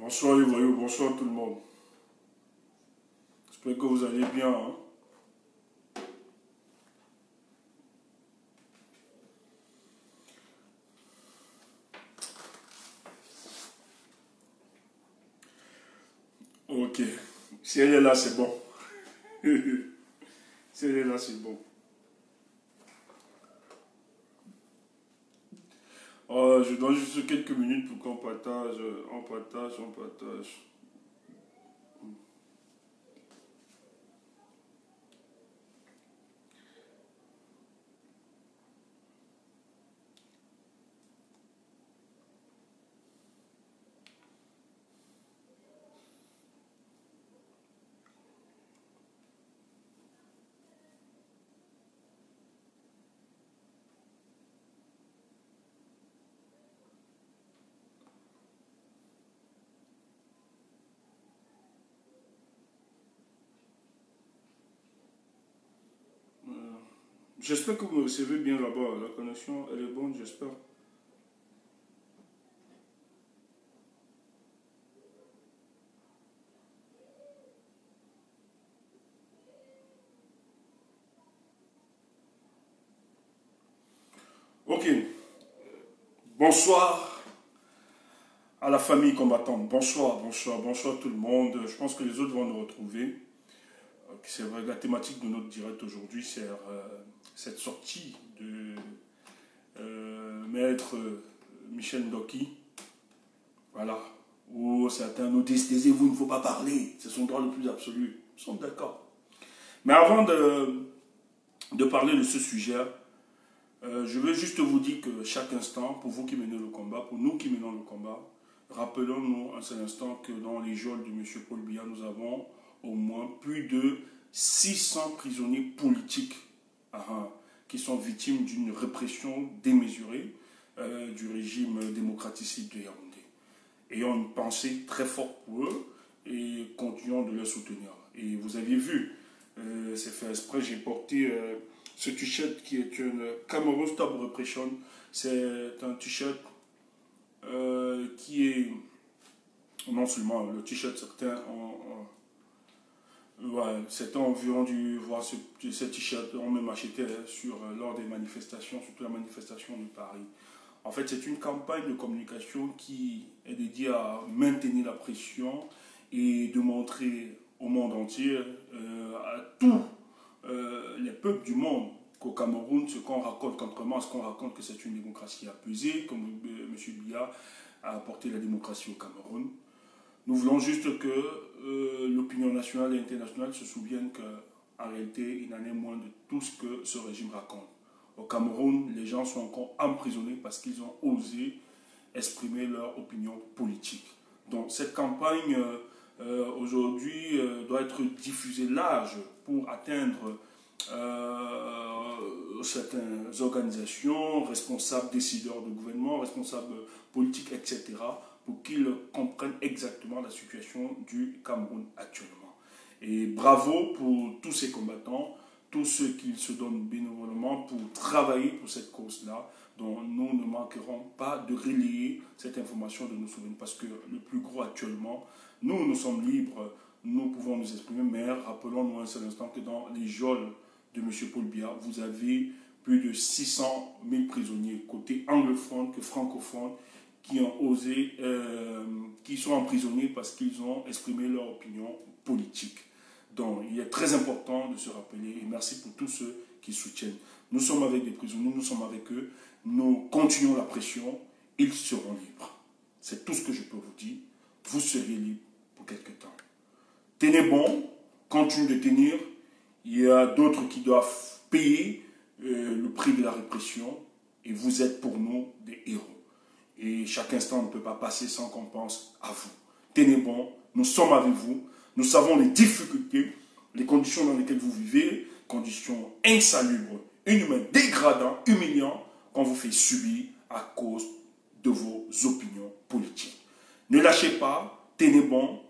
Bonsoir les voyous, bonsoir tout le monde. J'espère que vous allez bien. Hein. Ok. Si elle est là, c'est bon. Si elle est là, c'est bon. Je donne juste quelques minutes pour qu'on partage. On partage. J'espère que vous me recevez bien là-bas. La connexion, elle est bonne, j'espère. Ok. Bonsoir à la famille combattante. Bonsoir tout le monde. Je pense que les autres vont nous retrouver. C'est vrai, la thématique de notre direct aujourd'hui, c'est cette sortie de maître Michel Ndoki. Voilà. Où certains nous disent, taisez-vous, il ne faut pas parler. C'est son droit le plus absolu. Nous sommes d'accord. Mais avant de parler de ce sujet, je veux juste vous dire que chaque instant, pour vous qui menez le combat, pour nous qui menons le combat, rappelons-nous un seul instant que dans les geôles de M. Paul Biya, nous avons au moins plus de 600 prisonniers politiques qui sont victimes d'une répression démesurée du régime démocraticide de Yaoundé. Ayons une pensée très forte pour eux et continuons de les soutenir. Et vous aviez vu, c'est fait exprès, j'ai porté ce t-shirt qui est une Cameroun Stop Repression. C'est un t-shirt qui est non seulement le t-shirt, c'était environ du voir ce t-shirt, on même acheté lors des manifestations, surtout la manifestation de Paris. En fait, c'est une campagne de communication qui est dédiée à maintenir la pression et de montrer au monde entier, à tous les peuples du monde, qu'au Cameroun, ce qu'on raconte, contrairement à ce qu'on raconte que c'est une démocratie apaisée, comme M. Biya a apporté la démocratie au Cameroun. Nous voulons juste que l'opinion nationale et internationale se souviennent qu'en réalité, il n'en est moins de tout ce que ce régime raconte. Au Cameroun, les gens sont encore emprisonnés parce qu'ils ont osé exprimer leur opinion politique. Donc cette campagne aujourd'hui doit être diffusée large pour atteindre certaines organisations, responsables décideurs de gouvernement, responsables politiques, etc., pour qu'ils comprennent exactement la situation du Cameroun actuellement. Et bravo pour tous ces combattants, tous ceux qui se donnent bénévolement pour travailler pour cette cause-là, dont nous ne manquerons pas de relayer cette information de nos souvenirs, parce que le plus gros actuellement, nous sommes libres, nous pouvons nous exprimer, mais rappelons-nous un seul instant que dans les geôles de M. Paul Biya, vous avez plus de 600 000 prisonniers, côté anglophone que francophone, qui ont osé, qui sont emprisonnés parce qu'ils ont exprimé leur opinion politique. Donc, il est très important de se rappeler, et merci pour tous ceux qui soutiennent. Nous sommes avec des prisonniers, nous sommes avec eux, nous continuons la pression, ils seront libres. C'est tout ce que je peux vous dire. Vous serez libres pour quelque temps. Tenez bon, continuez de tenir. Il y a d'autres qui doivent payer le prix de la répression, et vous êtes pour nous des héros. Et chaque instant ne peut pas passer sans qu'on pense à vous. Tenez bon, nous sommes avec vous, nous savons les difficultés, les conditions dans lesquelles vous vivez, conditions insalubres, inhumaines, dégradantes, humiliantes, qu'on vous fait subir à cause de vos opinions politiques. Ne lâchez pas, tenez bon,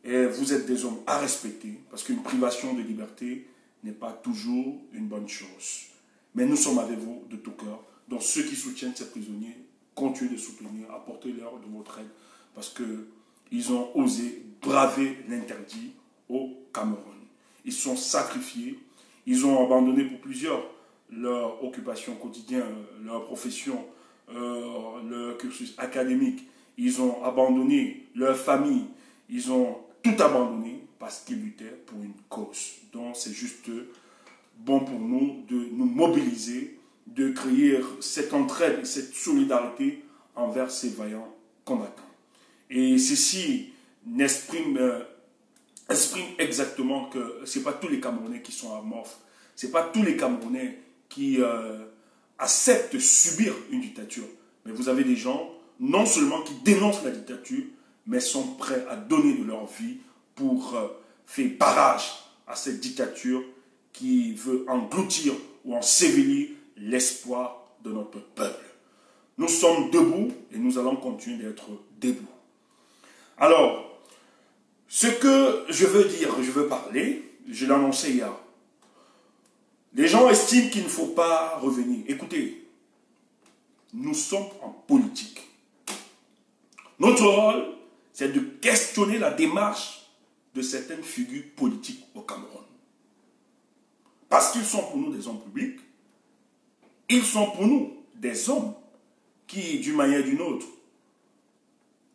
et vous êtes des hommes à respecter, parce qu'une privation de liberté n'est pas toujours une bonne chose. Mais nous sommes avec vous de tout cœur. Donc ceux qui soutiennent ces prisonniers, continuez de soutenir, apportez-leur de votre aide, parce que ils ont osé braver l'interdit au Cameroun. Ils se sont sacrifiés, ils ont abandonné pour plusieurs leur occupation quotidienne, leur profession, leur cursus académique. Ils ont abandonné leur famille, ils ont tout abandonné parce qu'ils luttaient pour une cause. Donc c'est juste bon pour nous de nous mobiliser, de créer cette entraide et cette solidarité envers ces vaillants combattants. Et ceci exprime exactement que ce n'est pas tous les Camerounais qui sont amorphes, ce n'est pas tous les Camerounais qui acceptent subir une dictature. Mais vous avez des gens, non seulement qui dénoncent la dictature, mais sont prêts à donner de leur vie pour faire barrage à cette dictature qui veut engloutir ou ensevelir l'espoir de notre peuple. Nous sommes debout et nous allons continuer d'être debout. Alors, ce que je veux dire, je veux parler, je l'ai annoncé hier. Les gens estiment qu'il ne faut pas revenir. Écoutez, nous sommes en politique. Notre rôle, c'est de questionner la démarche de certaines figures politiques au Cameroun. Parce qu'ils sont pour nous des hommes publics, ils sont pour nous des hommes qui, d'une manière ou d'une autre,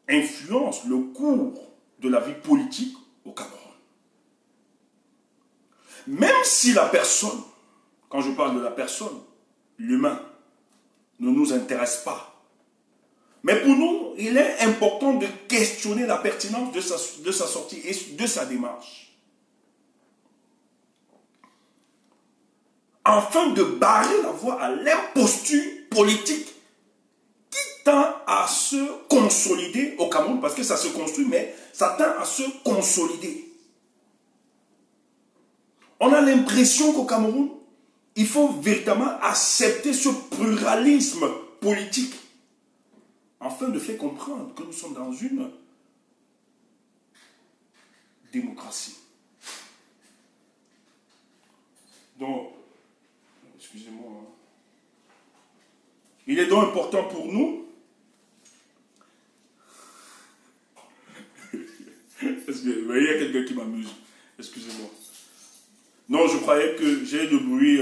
influencent le cours de la vie politique au Cameroun. Même si la personne, quand je parle de la personne, l'humain, ne nous intéresse pas. Mais pour nous, il est important de questionner la pertinence de sa sortie et de sa démarche. Afin de barrer la voie à l'imposture politique qui tend à se consolider au Cameroun, parce que ça se construit, mais ça tend à se consolider. On a l'impression qu'au Cameroun, il faut véritablement accepter ce pluralisme politique afin de faire comprendre que nous sommes dans une démocratie. Donc, excusez-moi. Il est donc important pour nous. Est-ce que vous voyez, il y a quelqu'un qui m'amuse. Excusez-moi. Non, je croyais que j'ai de bruit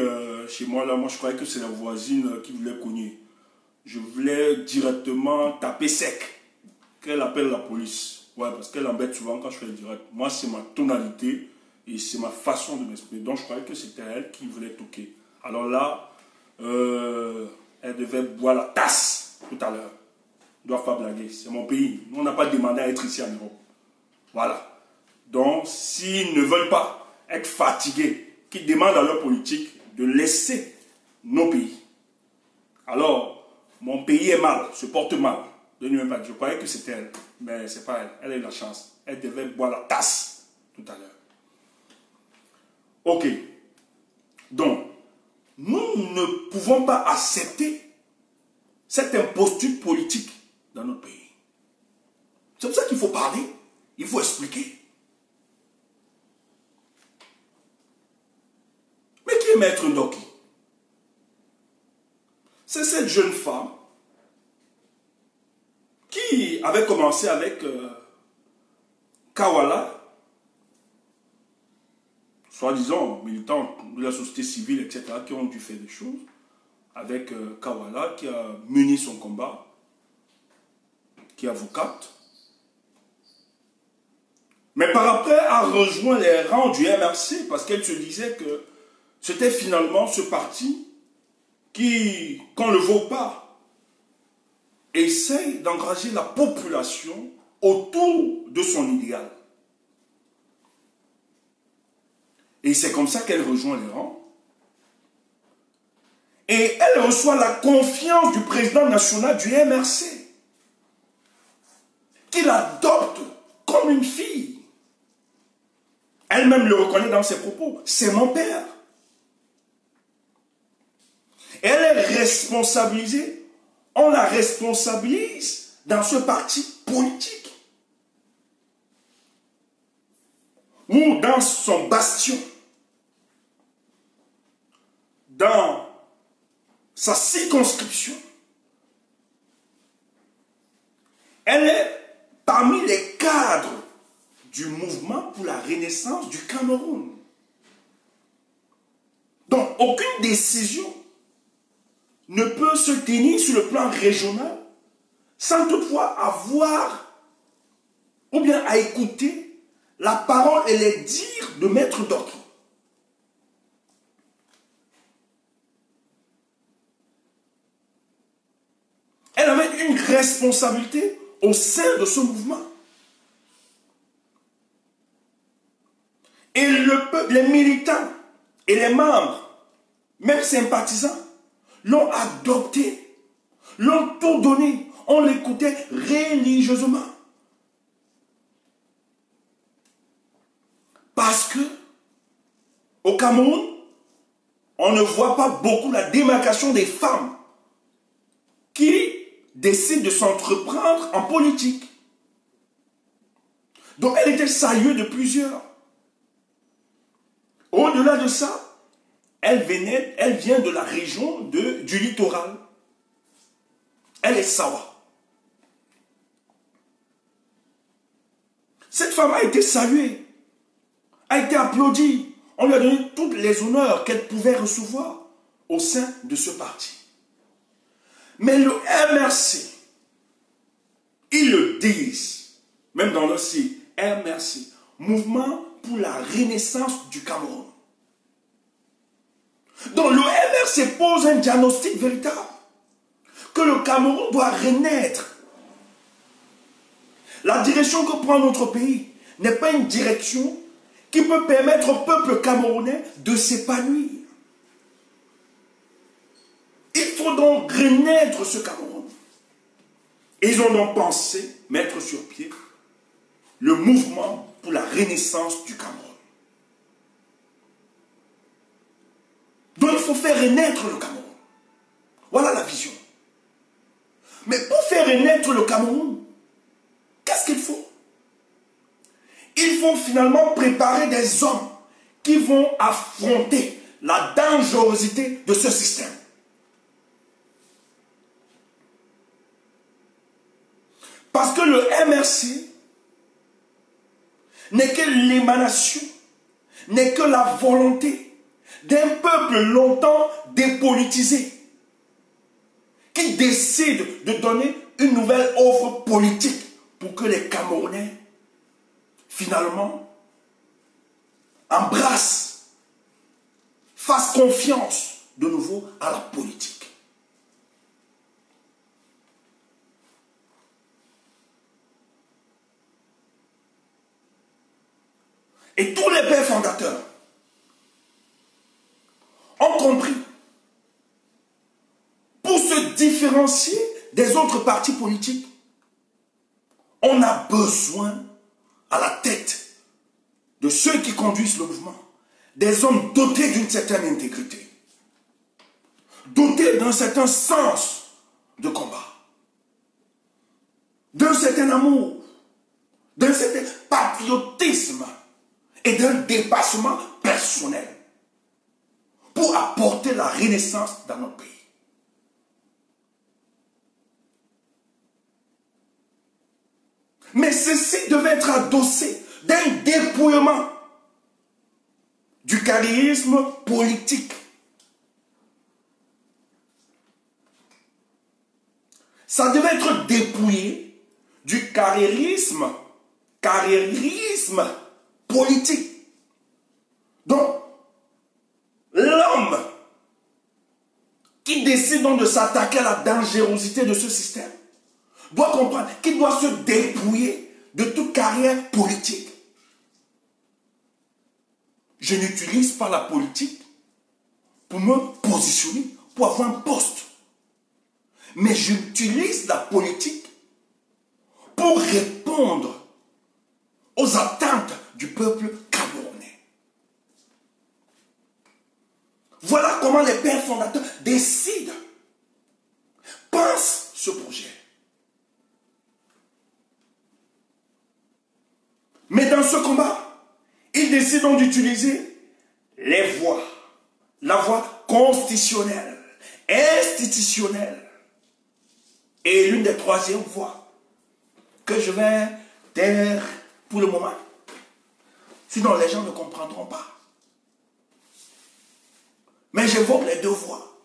chez moi là. Moi, je croyais que c'est la voisine qui voulait cogner. Je voulais directement taper sec. Qu'elle appelle la police. Ouais, parce qu'elle embête souvent quand je fais le direct. Moi, c'est ma tonalité et c'est ma façon de m'exprimer. Donc, je croyais que c'était elle qui voulait toquer. Alors là, elle devait boire la tasse tout à l'heure. Je ne dois pas blaguer. C'est mon pays. Nous, on n'a pas demandé à être ici en Europe. Voilà. Donc, s'ils ne veulent pas être fatigués, qu'ils demandent à leur politique de laisser nos pays. Alors, mon pays est mal, se porte mal. Je croyais que c'était elle, mais ce n'est pas elle. Elle a eu la chance. Elle devait boire la tasse tout à l'heure. Ok. Donc, nous ne pouvons pas accepter cette imposture politique dans notre pays. C'est pour ça qu'il faut parler, il faut expliquer. Mais qui est Maître Ndoki? C'est cette jeune femme qui avait commencé avec Kawala, soi-disant militants de la société civile, etc., qui ont dû faire des choses, avec Kawala, qui a mené son combat, qui est avocate. Mais par après, a rejoint les rangs du MRC, parce qu'elle se disait que c'était finalement ce parti qui, qu'on ne le voit pas, essaye d'engager la population autour de son idéal. Et c'est comme ça qu'elle rejoint les rangs. Et elle reçoit la confiance du président national du MRC, qui l'adopte comme une fille. Elle-même le reconnaît dans ses propos. C'est mon père. Elle est responsabilisée. On la responsabilise dans ce parti politique. Ou dans son bastion. Dans sa circonscription. Elle est parmi les cadres du mouvement pour la renaissance du Cameroun. Donc, aucune décision ne peut se tenir sur le plan régional sans toutefois avoir ou bien à écouter la parole et les dires de maître d'autres. Elle avait une responsabilité au sein de ce mouvement. Et le peuple, les militants et les membres, même sympathisants, l'ont adopté, l'ont tout donné, on l'écoutait religieusement. Parce que au Cameroun, on ne voit pas beaucoup la démarcation des femmes qui décident de s'entreprendre en politique. Donc elle était saluée de plusieurs. Au-delà de ça, elle vient de la région du littoral. Elle est Sawa. Cette femme a été saluée, a été applaudie. On lui a donné tous les honneurs qu'elle pouvait recevoir au sein de ce parti. Mais le MRC, ils le disent, même dans leur site, MRC, Mouvement pour la Renaissance du Cameroun. Donc le MRC pose un diagnostic véritable, que le Cameroun doit renaître. La direction que prend notre pays n'est pas une direction qui peut permettre au peuple camerounais de s'épanouir. Il faut donc renaître ce Cameroun. Ils ont donc pensé mettre sur pied le mouvement pour la renaissance du Cameroun. Donc il faut faire renaître le Cameroun. Voilà la vision. Mais pour faire renaître le Cameroun, qu'est-ce qu'il faut? Il faut finalement préparer des hommes qui vont affronter la dangerosité de ce système. Parce que le MRC n'est que l'émanation, n'est que la volonté d'un peuple longtemps dépolitisé, qui décide de donner une nouvelle offre politique pour que les Camerounais, finalement, embrassent, fassent confiance de nouveau à la politique. Et tous les pères fondateurs ont compris, pour se différencier des autres partis politiques, on a besoin à la tête de ceux qui conduisent le mouvement, des hommes dotés d'une certaine intégrité, dotés d'un certain sens de combat, d'un certain amour, d'un certain patriotisme et d'un dépassement personnel pour apporter la renaissance dans notre pays. Mais ceci devait être adossé d'un dépouillement du carriérisme politique. Ça devait être dépouillé du carriérisme politique. Donc, l'homme qui décide donc de s'attaquer à la dangerosité de ce système doit comprendre qu'il doit se dépouiller de toute carrière politique. Je n'utilise pas la politique pour me positionner, pour avoir un poste. Mais j'utilise la politique pour répondre aux attentes du peuple camerounais. Voilà comment les pères fondateurs décident, pensent ce projet. Mais dans ce combat, ils décident d'utiliser les voies, la voie constitutionnelle, institutionnelle, et l'une des troisièmes voies que je vais taire pour le moment, Sinon, les gens ne comprendront pas. Mais j'évoque les deux voies.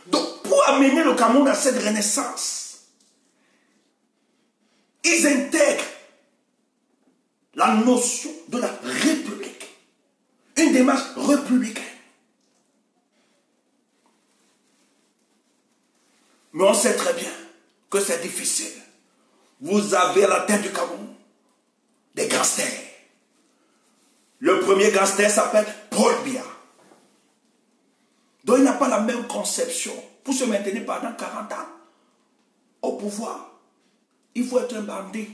Donc, pour amener le Cameroun à cette renaissance, ils intègrent la notion de la République. Une démarche républicaine. Mais on sait très bien que c'est difficile. Vous avez à la tête du Cameroun des gangsters. Le premier gangster s'appelle Paul Biya. Donc il n'a pas la même conception. Pour se maintenir pendant 40 ans au pouvoir, il faut être un bandit.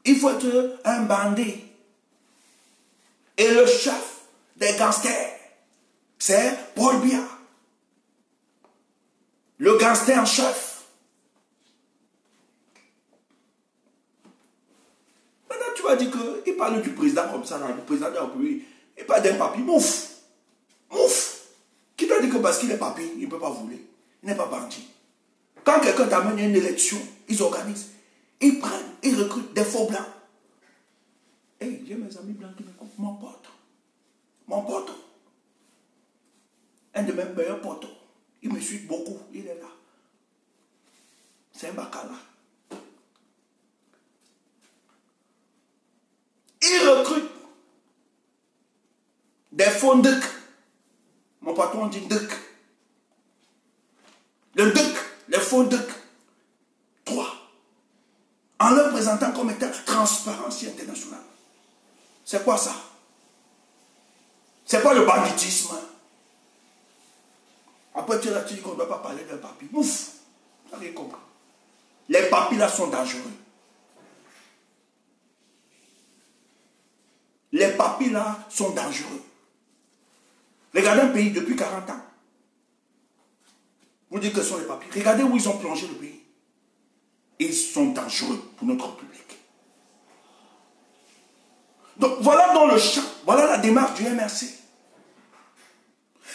Il faut être un bandit. Et le chef des gangsters, c'est Paul Biya. Le gangster en chef. Maintenant, tu vas dire qu'il parle du président comme ça, le président de la République. Il parle d'un papi, mouf. Mouf. Qui t'a dit que parce qu'il est papi, il ne peut pas voler. Il n'est pas bandit. Quand quelqu'un t'amène à une élection, ils organisent. Ils prennent, ils recrutent des faux blancs. Hey, j'ai mes amis blancs qui m'écoutent. Mon pote. Mon pote. Un de mes meilleurs potes. Il me suit beaucoup. Il est là. C'est un bacala. Il recrute des faux ducs. Mon patron dit duc. Le duc, les faux ducs. 3. En le présentant comme étant transparence internationale. C'est quoi ça? C'est pas le banditisme. Après, tu dis qu'on ne doit pas parler d'un papi. Ouf! Tu n'as rien compris. Les papis là sont dangereux. Les papis là sont dangereux. Regardez un pays depuis 40 ans. Vous dites que ce sont les papis. Regardez où ils ont plongé le pays. Ils sont dangereux pour notre République. Donc voilà dans le champ, voilà la démarche du MRC.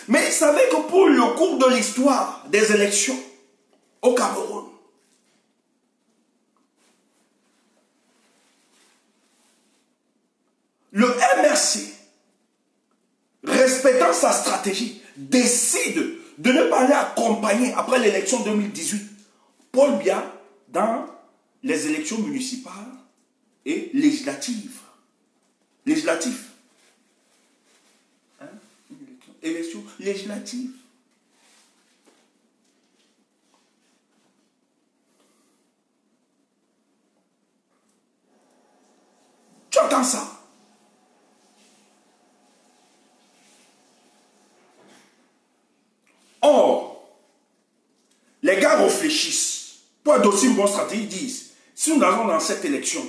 Mais vous savez que pour le cours de l'histoire des élections au Cameroun, le MRC, respectant sa stratégie, décide de ne pas aller accompagner, après l'élection 2018, Paul Biya dans les élections municipales et législatives. Législatives. Hein? Élection législative. Tu entends ça? Or, les gars réfléchissent. Pour adopter une bonne stratégie, ils disent, si nous allons dans cette élection,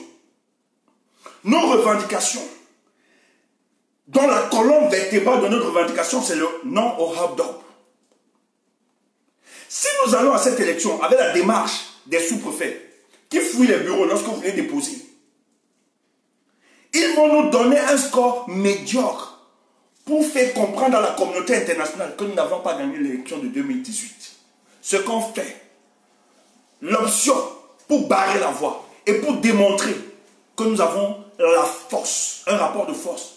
nos revendications, dans la colonne vertébrale de notre revendication, c'est le non au hab-dop. Si nous allons à cette élection avec la démarche des sous-préfets qui fouillent les bureaux lorsque vous venez déposer, ils vont nous donner un score médiocre pour faire comprendre à la communauté internationale que nous n'avons pas gagné l'élection de 2018. Ce qu'on fait, l'option pour barrer la voie et pour démontrer que nous avons la force, un rapport de force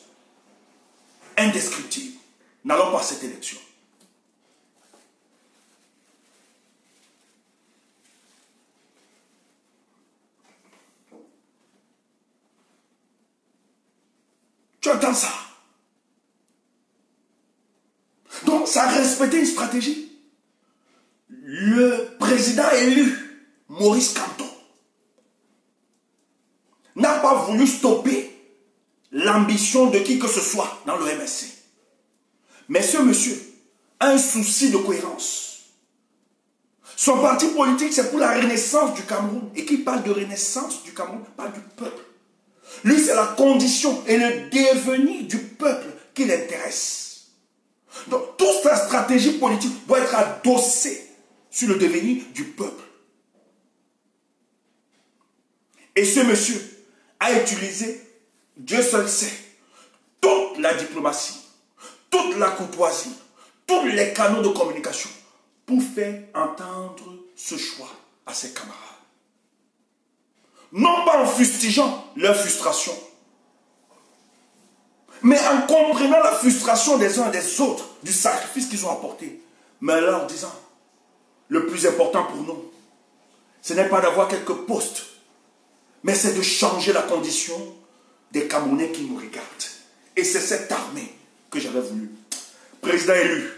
indescriptible. N'allons pas à cette élection. Tu entends ça? Donc, ça a respecté une stratégie. Le président élu, Maurice Kamto, n'a pas voulu stopper l'ambition de qui que ce soit dans le MSC. Mais ce monsieur a un souci de cohérence. Son parti politique, c'est pour la renaissance du Cameroun. Et qui parle de renaissance du Cameroun, parle du peuple. Lui, c'est la condition et le devenir du peuple qui l'intéresse. Donc, toute sa stratégie politique doit être adossée sur le devenir du peuple. Et ce monsieur a utilisé, Dieu seul sait, toute la diplomatie, toute la courtoisie, tous les canaux de communication pour faire entendre ce choix à ses camarades. Non pas en fustigeant leur frustration, mais en comprenant la frustration des uns et des autres, du sacrifice qu'ils ont apporté, mais en leur disant, le plus important pour nous, ce n'est pas d'avoir quelques postes, mais c'est de changer la condition des Camerounais qui nous regardent. Et c'est cette armée que j'avais voulu. Président élu,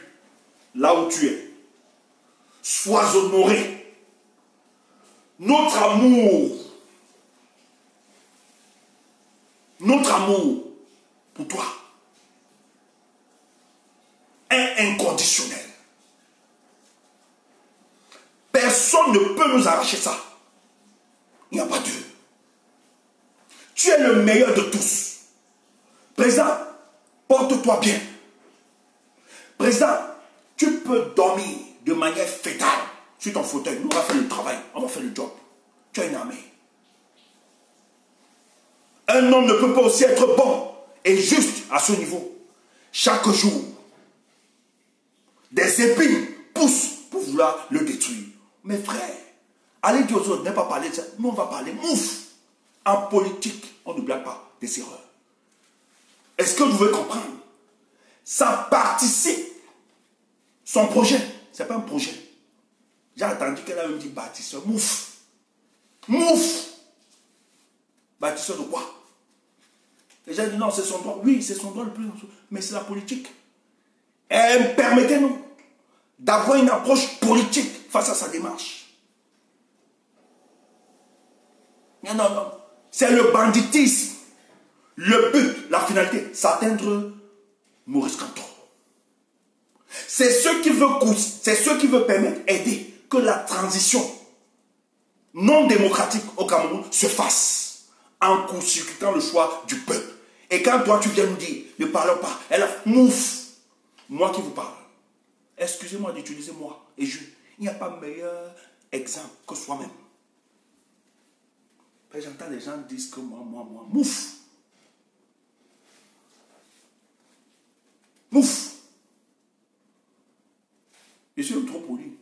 là où tu es, sois honoré. Notre amour pour toi est inconditionnel. Personne ne peut nous arracher ça. Il n'y a pas Dieu. Tu es le meilleur de tous. Président, porte-toi bien. Président, tu peux dormir de manière fétale sur ton fauteuil. Nous, on va faire le travail, on va faire le job. Tu as une armée. Un homme ne peut pas aussi être bon et juste à ce niveau. Chaque jour, des épines poussent pour vouloir le détruire. Mes frères, allez dire aux autres, n'est pas parler de ça. Nous, on va parler mouf. En politique, on ne blague pas des erreurs. Est-ce que vous pouvez comprendre? Ça participe. Son projet, ce n'est pas un projet. J'ai entendu qu'elle a même dit bâtisseur. Mouf. Mouf. Bâtisseur de quoi? Les gens disent non, c'est son droit. Oui, c'est son droit le plus. Mais c'est la politique. Et permettez-nous d'avoir une approche politique face à sa démarche. Non, non, non. C'est le banditisme. Le but, la finalité, c'est atteindre Maurice Kamto. C'est ce qui veut permettre, aider que la transition non démocratique au Cameroun se fasse en court-circuitant le choix du peuple. Et quand toi tu viens nous dire, ne parlons pas, elle a mouf, moi qui vous parle. Excusez-moi d'utiliser moi et je. Il n'y a pas meilleur exemple que soi-même. J'entends les gens dire que moi, mouf. Mouf. Je suis trop poli.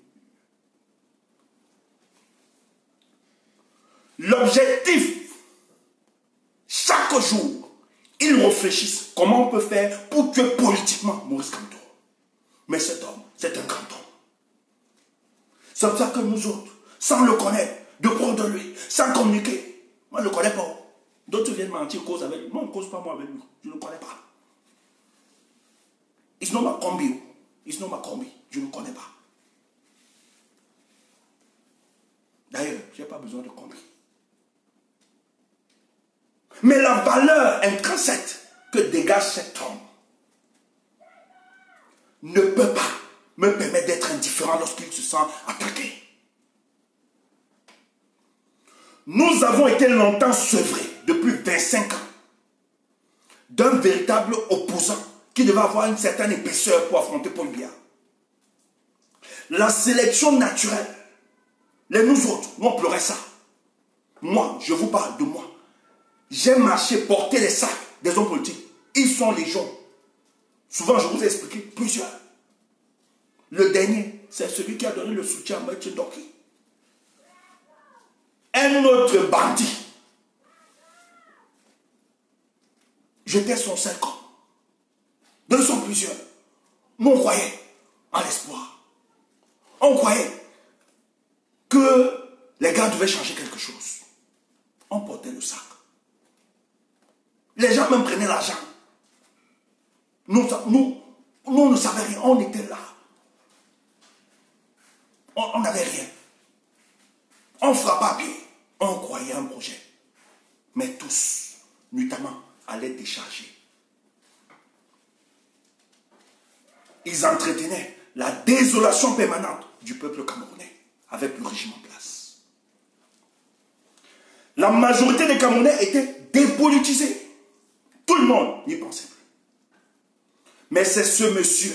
L'objectif, chaque jour, ils réfléchissent comment on peut faire pour tuer politiquement Maurice Kamto. Mais cet homme, c'est un grand homme. C'est pour ça que nous autres, sans le connaître, de près de lui, sans communiquer, moi je ne le connais pas. D'autres viennent mentir, cause avec lui. Moi, on ne cause pas moi avec lui. Je ne le connais pas. It's not my combi. It's not my combi. Je ne connais pas. D'ailleurs, je n'ai pas besoin de combi. Mais la valeur intrinsèque que dégage cet homme ne peut pas me permettre d'être indifférent lorsqu'il se sent attaqué. Nous avons été longtemps sevrés, depuis 25 ans, d'un véritable opposant qui devait avoir une certaine épaisseur pour affronter Paul Biya. La sélection naturelle, nous autres, nous on pleurait ça. Moi, je vous parle de moi. J'ai marché, porté les sacs des hommes politiques. Ils sont légion. Souvent, je vous ai expliqué plusieurs. Le dernier, c'est celui qui a donné le soutien à Maître Doki. Un autre bandit. J'étais son seul corps. Deux sont plusieurs. Mais on croyait en l'espoir. On croyait que les gars devaient changer quelque chose. On portait le sac. Les gens même prenaient l'argent. Nous ne savions rien. On était là. On n'avait rien. On frappait à pied. On croyait un projet. Mais tous, notamment, allaient décharger. Ils entretenaient la désolation permanente du peuple camerounais avec le régime en place. La majorité des Camerounais étaient dépolitisés. Tout le monde n'y pensait plus. Mais c'est ce monsieur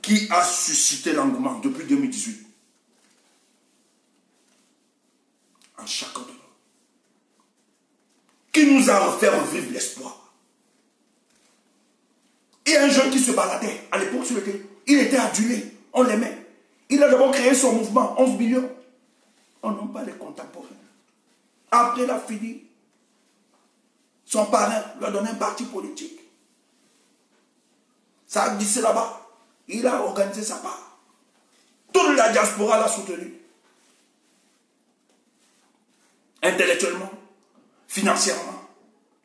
qui a suscité l'engouement depuis 2018 en chacun de nous. Qui nous a refait revivre l'espoir. Il y a un jeune qui se baladait à l'époque sur le terrain. Il était adulé, on l'aimait. Il a d'abord créé son mouvement, 11 millions. on n'a pas les contemporains. Après, il a fini. Son parrain lui a donné un parti politique. Ça a glissé là-bas. Il a organisé sa part. Toute la diaspora l'a soutenu. Intellectuellement, financièrement,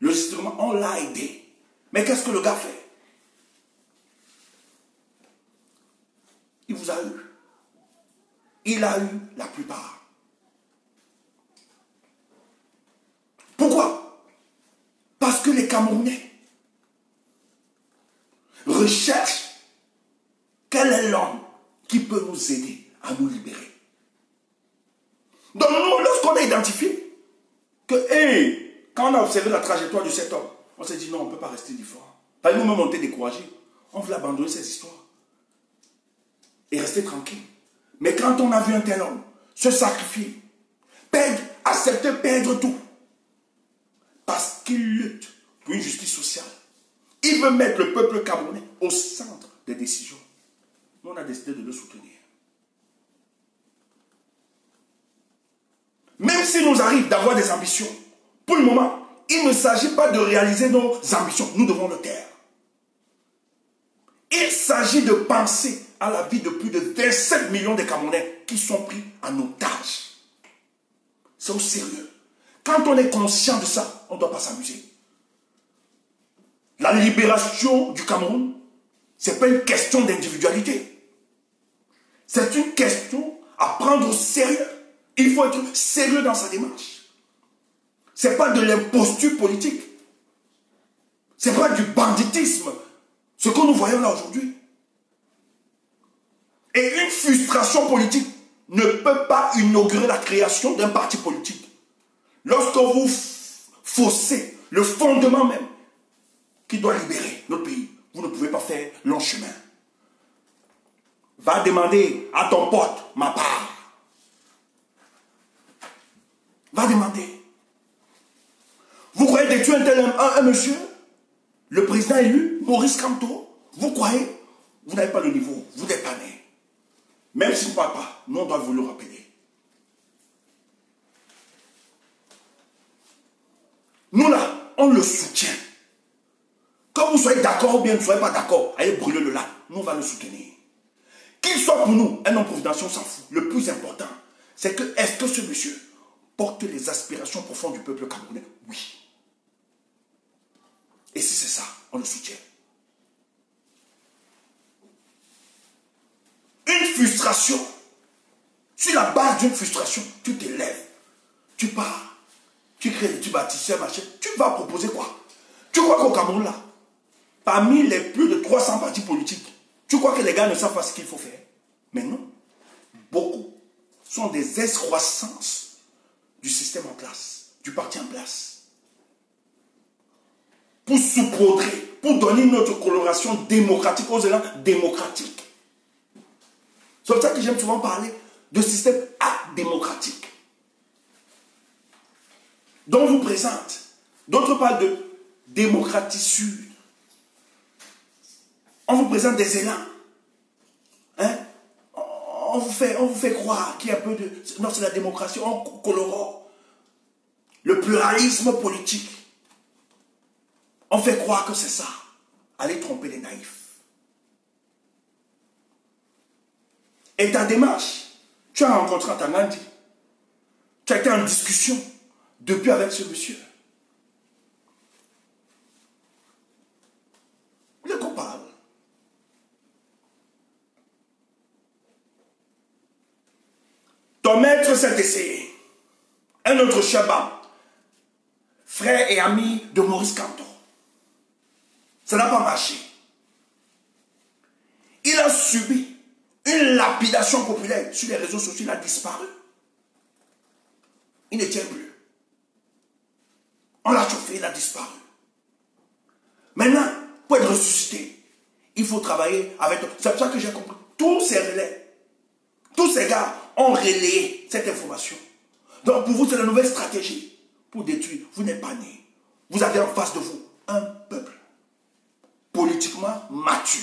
logistiquement, on l'a aidé. Mais qu'est-ce que le gars fait? Il vous a eu. Il a eu la plupart. Pourquoi? Parce que les Camerounais recherchent quel est l'homme qui peut nous aider à nous libérer. Donc nous, lorsqu'on a identifié que, quand on a observé la trajectoire de cet homme, on s'est dit non, on ne peut pas rester différent. Pas nous-mêmes, on était découragés. On voulait abandonner ces histoires et rester tranquille. Mais quand on a vu un tel homme se sacrifier, accepter perdre tout, parce qu'il lutte pour une justice sociale, il veut mettre le peuple camerounais au centre des décisions. Nous, on a décidé de le soutenir. Même s'il nous arrive d'avoir des ambitions, pour le moment, il ne s'agit pas de réaliser nos ambitions. Nous devons le taire. Il s'agit de penser à la vie de plus de 27 millions de Camerounais qui sont pris en otage. C'est au sérieux. Quand on est conscient de ça, on ne doit pas s'amuser. La libération du Cameroun, ce n'est pas une question d'individualité. C'est une question à prendre au sérieux. Il faut être sérieux dans sa démarche. Ce n'est pas de l'imposture politique. Ce n'est pas du banditisme. Ce que nous voyons là aujourd'hui. Et une frustration politique ne peut pas inaugurer la création d'un parti politique. Lorsque vous faussez le fondement même qui doit libérer notre pays, vous ne pouvez pas faire long chemin. Va demander à ton pote ma part. Va demander. Vous croyez détruire un monsieur, le président élu, Maurice Kamto, vous croyez, vous n'avez pas le niveau, vous n'êtes pas né. Même s'il ne parle pas, nous on doit vous le rappeler. Nous là, on le soutient. Quand vous soyez d'accord ou bien ne soyez pas d'accord, allez brûler le lac, nous on va le soutenir. Qu'il soit pour nous un homme providentiel, on s'en fout. Le plus important, c'est que est-ce que ce monsieur porte les aspirations profondes du peuple camerounais? Oui. Et si c'est ça, on le soutient. Une frustration, sur la base d'une frustration, tu t'élèves, tu pars, tu crées, tu bâtis un machin, tu vas proposer quoi? Tu crois qu'au Cameroun là, parmi les plus de 300 partis politiques, tu crois que les gars ne savent pas ce qu'il faut faire? Mais non. Beaucoup sont des excroissances du système en place, du parti en place. Pour saupoudrer, pour donner notre coloration démocratique aux élans démocratiques. C'est pour ça que j'aime souvent parler de système adémocratique. Dont on vous présente. D'autre part de démocratisure. On vous présente des élans. Hein? On vous fait croire qu'il y a un peu de... Non, c'est la démocratie, on colore. Le pluralisme politique. On fait croire que c'est ça. Allez tromper les naïfs. Et ta démarche, tu as rencontré Tangandi. Tu as été en discussion depuis avec ce monsieur. Le qu'on parle. Ton maître s'est essayé. Un autre Shabbat, frère et ami de Maurice Kamto. Ça n'a pas marché. Il a subi une lapidation populaire sur les réseaux sociaux, il a disparu. Il ne tient plus. On l'a chauffé, il a disparu. Maintenant, pour être ressuscité, il faut travailler avec... C'est pour ça que j'ai compris. Tous ces relais, tous ces gars ont relayé cette information. Donc pour vous, c'est la nouvelle stratégie pour détruire. Vous n'êtes pas né. Vous avez en face de vous un peuple politiquement mature.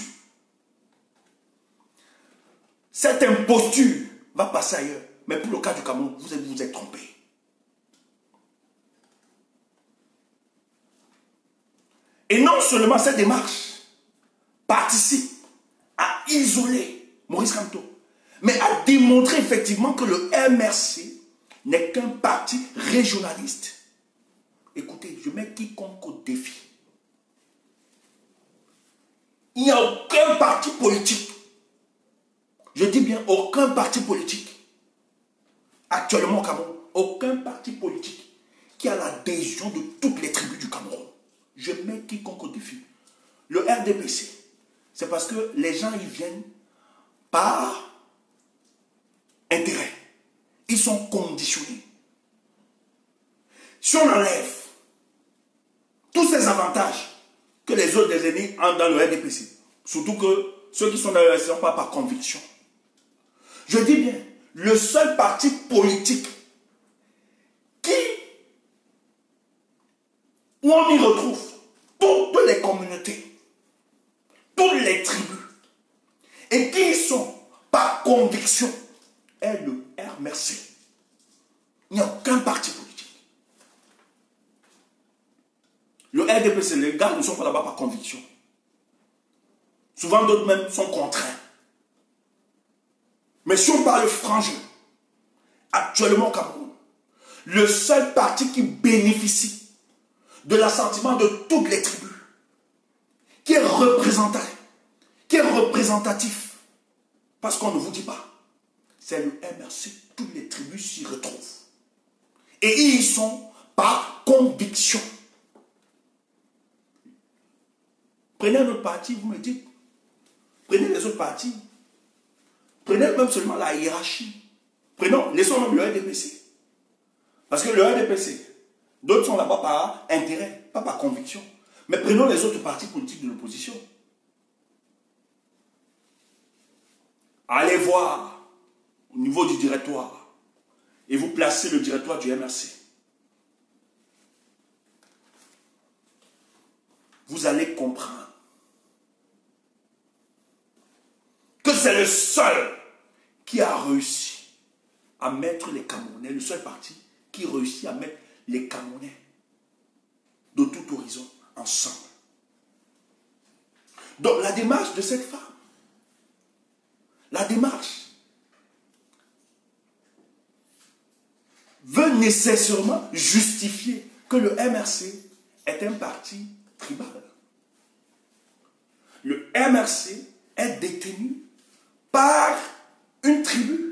Cette imposture va passer ailleurs. Mais pour le cas du Cameroun, vous êtes trompé. Et non seulement cette démarche participe à isoler Maurice Kamto, mais à démontrer effectivement que le MRC n'est qu'un parti régionaliste. Écoutez, je mets quiconque au défi. Il n'y a aucun parti politique, je dis bien aucun parti politique, actuellement au Cameroun, aucun parti politique qui a l'adhésion de toutes les tribus du Cameroun. Je mets quiconque au défi. Le RDPC, c'est parce que les gens y viennent par intérêt. Ils sont conditionnés. Si on enlève tous ces avantages que les autres désignés ont dans le RDPC, surtout que ceux qui sont dans le RDPC ne sont pas par conviction. Je dis bien, le seul parti politique où on y retrouve toutes les communautés, toutes les tribus, et qui sont par conviction, est le RMRC. Il n'y a aucun parti politique. Le RDPC, les gars ne sont pas là-bas par conviction. Souvent d'autres même sont contraints. Mais si on parle franc-jeu, actuellement au Cameroun, le seul parti qui bénéficie de l'assentiment de toutes les tribus, qui est représentatif, parce qu'on ne vous dit pas, c'est le MRC, toutes les tribus s'y retrouvent. Et ils y sont par conviction. Prenez un autre parti, vous me dites, prenez les autres partis, prenez même seulement la hiérarchie. Laissons même le RDPC. Parce que le RDPC, d'autres sont là-bas par intérêt, pas par conviction. Mais prenons les autres partis politiques de l'opposition. Allez voir au niveau du directoire et vous placez le directoire du MRC. Vous allez comprendre que c'est le seul qui a réussi à mettre les Camerounais, le seul parti qui réussit à mettre les Camerounais de tout horizon ensemble. Donc la démarche de cette femme, la démarche veut nécessairement justifier que le MRC est un parti tribal. Le MRC est détenu par une tribu.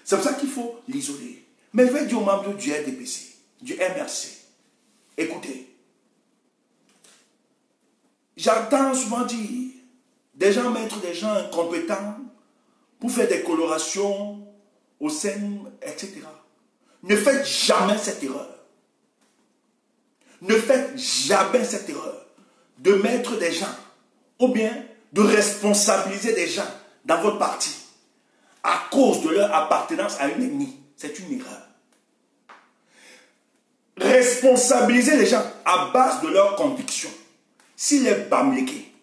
C'est pour ça qu'il faut l'isoler. Mais je vais dire aux membres du RDPC, du MRC, écoutez, j'entends souvent dire, des gens mettre des gens incompétents pour faire des colorations au sein, etc. Ne faites jamais cette erreur. Ne faites jamais cette erreur de mettre des gens, ou bien de responsabiliser des gens dans votre parti à cause de leur appartenance à une ethnie. C'est une erreur. Responsabiliser les gens à base de leurs convictions. S'il est Bamléké,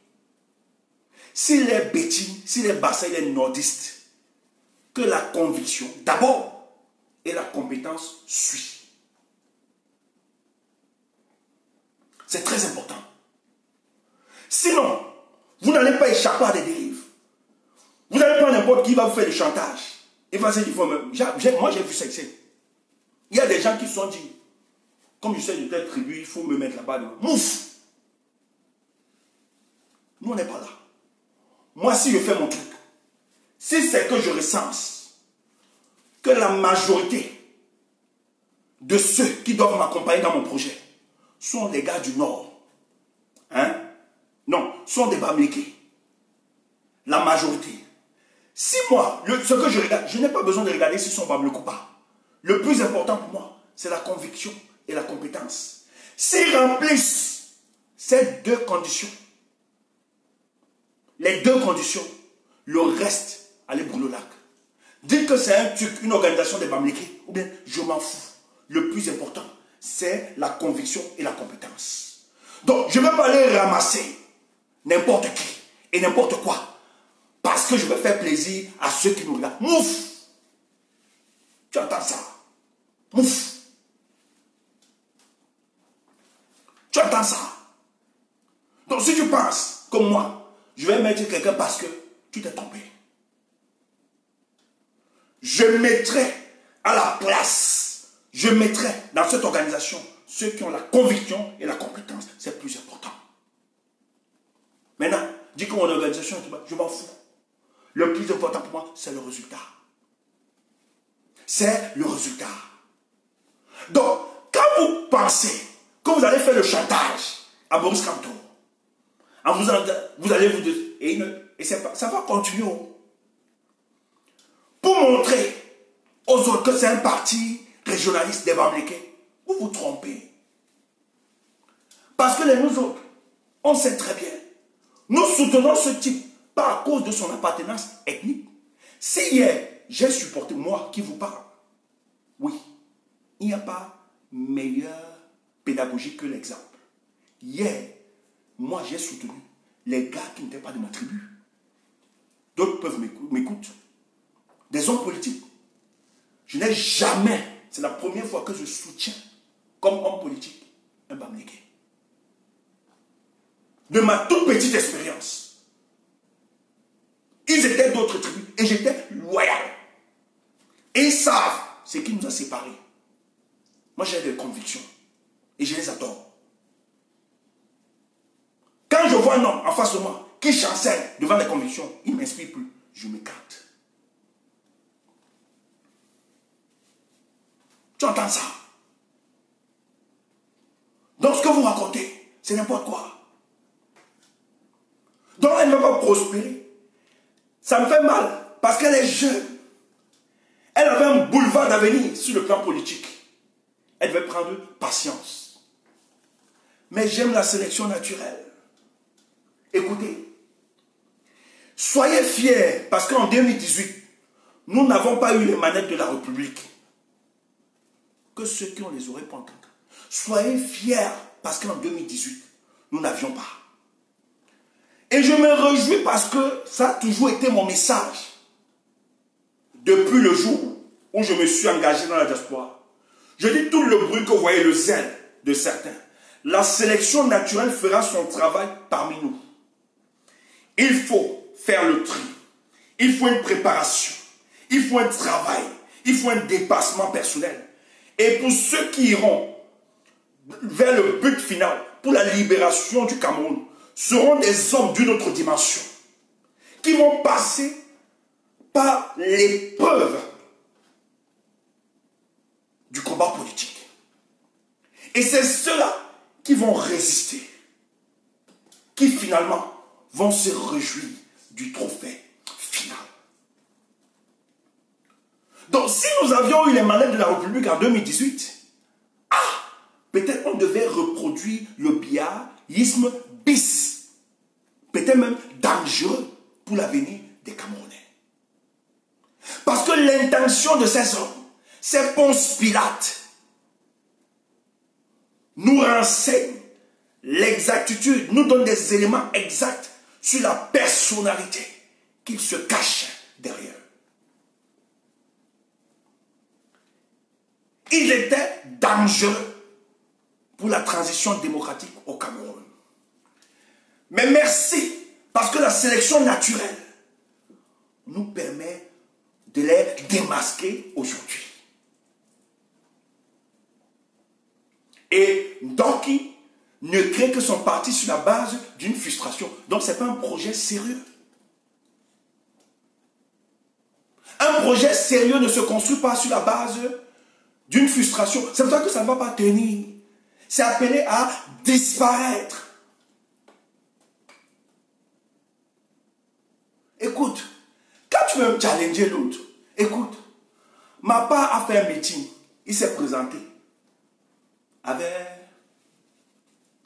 s'il est Béti, s'il est Bassa, il est nordiste, que la conviction d'abord et la compétence suit. C'est très important. Sinon, vous n'allez pas échapper à des dérives. Vous n'allez pas n'importe qui va vous faire le chantage. Et va se dire, moi j'ai vu ça. Il y a des gens qui se sont dit, comme je sais de telle tribu, il faut me mettre là-bas. Mouf! Nous on n'est pas là. Moi si je fais mon truc, si c'est que je recense que la majorité de ceux qui doivent m'accompagner dans mon projet sont des gars du Nord, non, sont des Bamlékés, la majorité. Si moi, ce que je regarde, je n'ai pas besoin de regarder s'ils sont Bamlékés ou pas. Le plus important pour moi, c'est la conviction et la compétence. S'ils remplissent ces deux conditions, les deux conditions, le reste, allez brûler le lac. Dites que c'est un truc, une organisation des Bamlékés, ou bien je m'en fous. Le plus important, c'est la conviction et la compétence. Donc, je ne vais pas aller ramasser n'importe qui et n'importe quoi parce que je veux faire plaisir à ceux qui nous regardent. Mouf! Tu entends ça? Mouf. Tu entends ça? Donc si tu penses, comme moi, je vais mettre quelqu'un parce que tu t'es trompé. Je mettrai à la place, je mettrai dans cette organisation ceux qui ont la conviction et la compétence. C'est plus important. Maintenant, dis que mon organisation, je m'en fous. Le plus important pour moi, c'est le résultat. C'est le résultat. Donc, quand vous pensez que vous allez faire le chantage à Boris Kamto, vous allez vous dire, et ça va continuer. Pour montrer aux autres que c'est un parti régionaliste des Bamileke, vous vous trompez. Parce que nous autres, on sait très bien, nous soutenons ce type pas à cause de son appartenance ethnique. Si hier, j'ai supporté, moi qui vous parle, oui, il n'y a pas meilleure pédagogie que l'exemple. Hier, moi j'ai soutenu les gars qui n'étaient pas de ma tribu. D'autres peuvent m'écouter. Des hommes politiques. Je n'ai jamais, c'est la première fois que je soutiens comme homme politique un Bamileke. De ma toute petite expérience, ils étaient d'autres tribus et j'étais loyal. Et ils savent ce qui nous a séparés. Moi j'ai des convictions et je les adore. Quand je vois un homme en face de moi qui chancelle devant les convictions, il ne m'inspire plus, je m'écarte. Tu entends ça? Donc ce que vous racontez, c'est n'importe quoi. Donc elle ne va pas prospérer. Ça me fait mal parce qu'elle est jeune. Elle avait un boulevard d'avenir sur le plan politique. Elle devait prendre patience. Mais j'aime la sélection naturelle. Écoutez, soyez fiers parce qu'en 2018, nous n'avons pas eu les manettes de la République. Que ceux qui ont les oreilles pour entendre. Soyez fiers parce qu'en 2018, nous n'avions pas. Et je me réjouis parce que ça a toujours été mon message. Depuis le jour où je me suis engagé dans la diaspora. Je dis tout le bruit que vous voyez, le zèle de certains. La sélection naturelle fera son travail parmi nous. Il faut faire le tri. Il faut une préparation. Il faut un travail. Il faut un dépassement personnel. Et pour ceux qui iront vers le but final, pour la libération du Cameroun, seront des hommes d'une autre dimension, qui vont passer par l'épreuve du combat politique. Et c'est ceux-là qui vont résister, qui finalement vont se réjouir du trophée final. Donc si nous avions eu les manettes de la République en 2018, peut-être on devait reproduire le biaïsme bis. Peut-être même dangereux pour l'avenir des Camerounais. Parce que l'intention de ces hommes, c'est Ponce Pilate, nous renseigne l'exactitude, nous donne des éléments exacts sur la personnalité qu'il se cache derrière. Il était dangereux pour la transition démocratique au Cameroun. Mais merci, parce que la sélection naturelle nous permet de les démasquer aujourd'hui. Et donc, il ne crée que son parti sur la base d'une frustration. Donc, ce n'est pas un projet sérieux. Un projet sérieux ne se construit pas sur la base d'une frustration. C'est pour ça que ça ne va pas tenir. C'est appelé à disparaître. Écoute, quand tu veux me challenger l'autre, écoute, ma part a fait un meeting, il s'est présenté avec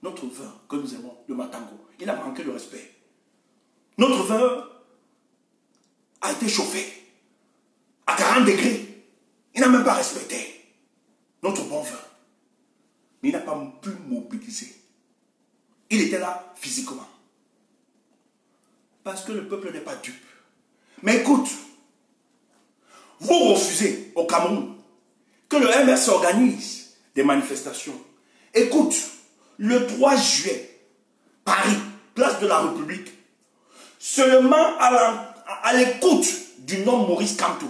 notre vin que nous aimons, le Matango. Il a manqué de respect. Notre vin a été chauffé à 40 degrés. Il n'a même pas respecté notre bon vin. Mais il n'a pas pu mobiliser. Il était là physiquement. Parce que le peuple n'est pas dupe. Mais écoute, vous refusez au Cameroun que le MS organise des manifestations. Écoute, le 3 juillet, Paris, place de la République, seulement à l'écoute du nom Maurice Kamto,